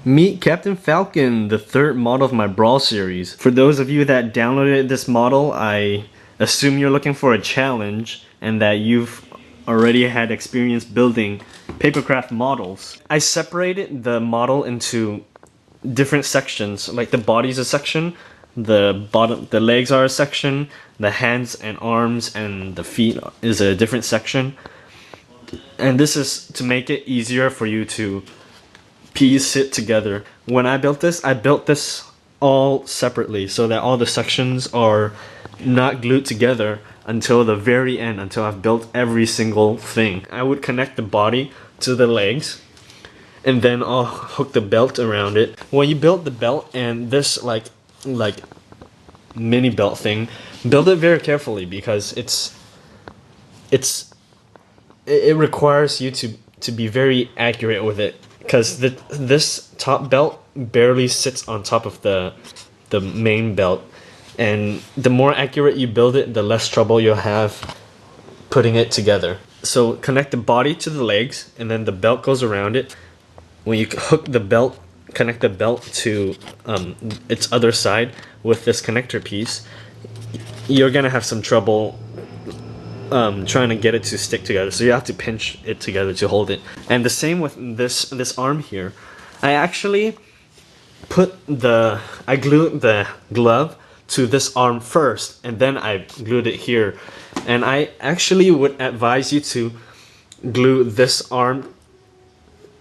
Meet Captain Falcon, the third model of my Brawl series. For those of you that downloaded this model, I assume you're looking for a challenge and that you've already had experience building Papercraft models. I separated the model into different sections, like the body's a section, the legs are a section, the hands and arms and the feet is a different section. And this is to make it easier for you to piece it together. When I built this all separately so that all the sections are not glued together until the very end, until I've built every single thing. I would connect the body to the legs and then I'll hook the belt around it. When you build the belt and this like mini belt thing, build it very carefully because it requires you to be very accurate with it, because this top belt barely sits on top of the main belt, and the more accurate you build it, the less trouble you'll have putting it together. So connect the body to the legs and then the belt goes around it. When you hook the belt, connect the belt to its other side with this connector piece, you're gonna have some trouble trying to get it to stick together, so you have to pinch it together to hold it. And the same with this arm here. I actually I glued the glove to this arm first and then I glued it here. And I actually would advise you to glue this arm.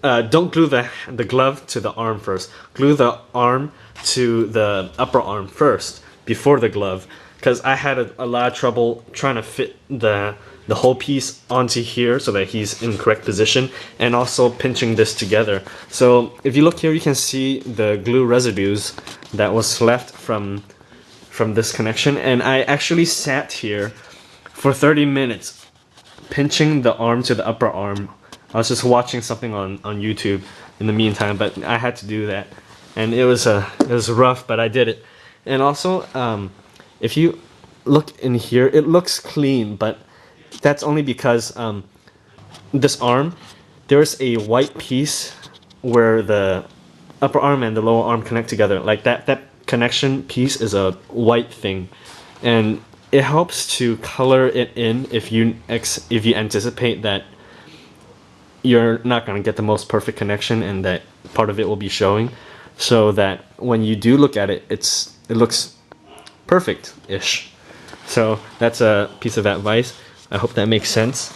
Don't glue the glove to the arm first. Glue the arm to the upper arm first before the glove, because I had a lot of trouble trying to fit the whole piece onto here so that he's in correct position, and also pinching this together. So if you look here, you can see the glue residues that was left from this connection, and I actually sat here for 30 minutes pinching the arm to the upper arm. I was just watching something on YouTube in the meantime, but I had to do that, and it was rough, but I did it. And also, if you look in here, it looks clean, but that's only because this arm, there's a white piece where the upper arm and the lower arm connect together. Like that connection piece is a white thing, and it helps to color it in if you anticipate that you're not going to get the most perfect connection and that part of it will be showing, so that when you do look at it, it looks perfect-ish. So that's a piece of advice. I hope that makes sense.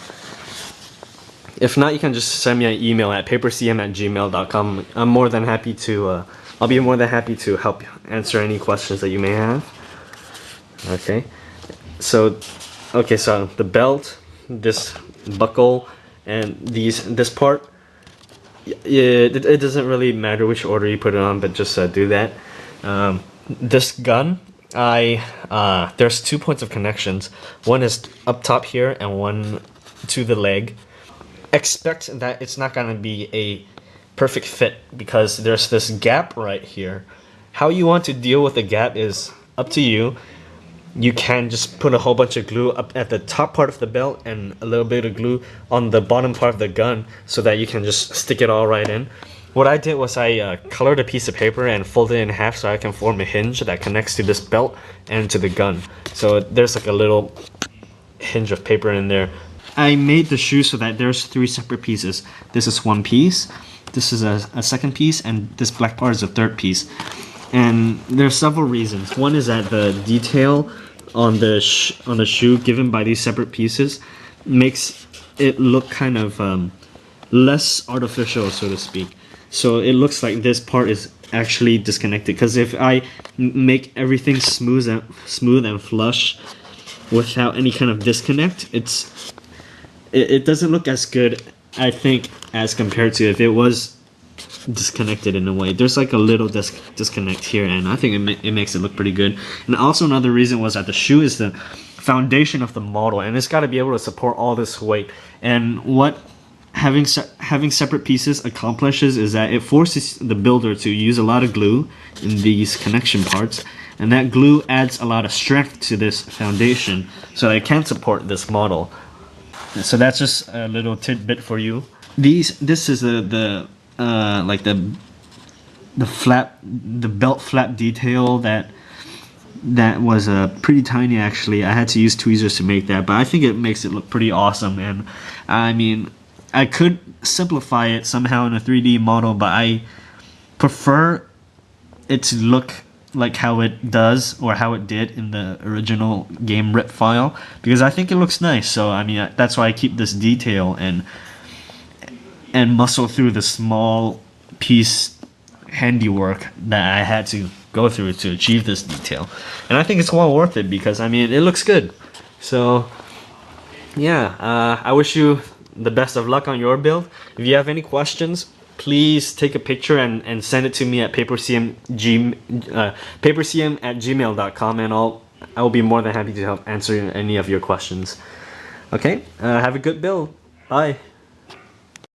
If not, you can just send me an email at papercm@gmail.com. I'm more than happy to I'll be more than happy to help answer any questions that you may have. Okay. So the belt, this buckle, and this part, it doesn't really matter which order you put it on, but just do that. This gun, there's 2 points of connections. One is up top here and one to the leg. Expect that it's not going to be a perfect fit because there's this gap right here. How you want to deal with the gap is up to you. You can just put a whole bunch of glue up at the top part of the belt and a little bit of glue on the bottom part of the gun so that you can just stick it all right in. What I did was I colored a piece of paper and folded it in half so I can form a hinge that connects to this belt and to the gun. So there's like a little hinge of paper in there. I made the shoe so that there's 3 separate pieces. This is one piece, this is a second piece, and this black part is a third piece. And there's several reasons. One is that the detail on the shoe given by these separate pieces makes it look kind of less artificial, so to speak. So it looks like this part is actually disconnected, because if I make everything smooth and flush without any kind of disconnect, it doesn't look as good, I think, as compared to if it was disconnected in a way. There's like a little disconnect here, and I think it makes it look pretty good. And also another reason was that the shoe is the foundation of the model, and it's got to be able to support all this weight. And what having separate pieces accomplishes is that it forces the builder to use a lot of glue in these connection parts, and that glue adds a lot of strength to this foundation so it can support this model. So that's just a little tidbit for you. This is the the belt flap detail that was pretty tiny actually. I had to use tweezers to make that, but I think it makes it look pretty awesome. And I mean, I could simplify it somehow in a 3D model, but I prefer it to look like how it does or how it did in the original game rip file, because I think it looks nice. So I mean, that's why I keep this detail and muscle through the small piece handiwork that I had to go through to achieve this detail. And I think it's well worth it, because I mean, it looks good. So yeah, I wish you the best of luck on your build. If you have any questions, please take a picture and send it to me at papercm@gmail.com, and I'll be more than happy to help answer any of your questions. Okay, have a good build. Bye.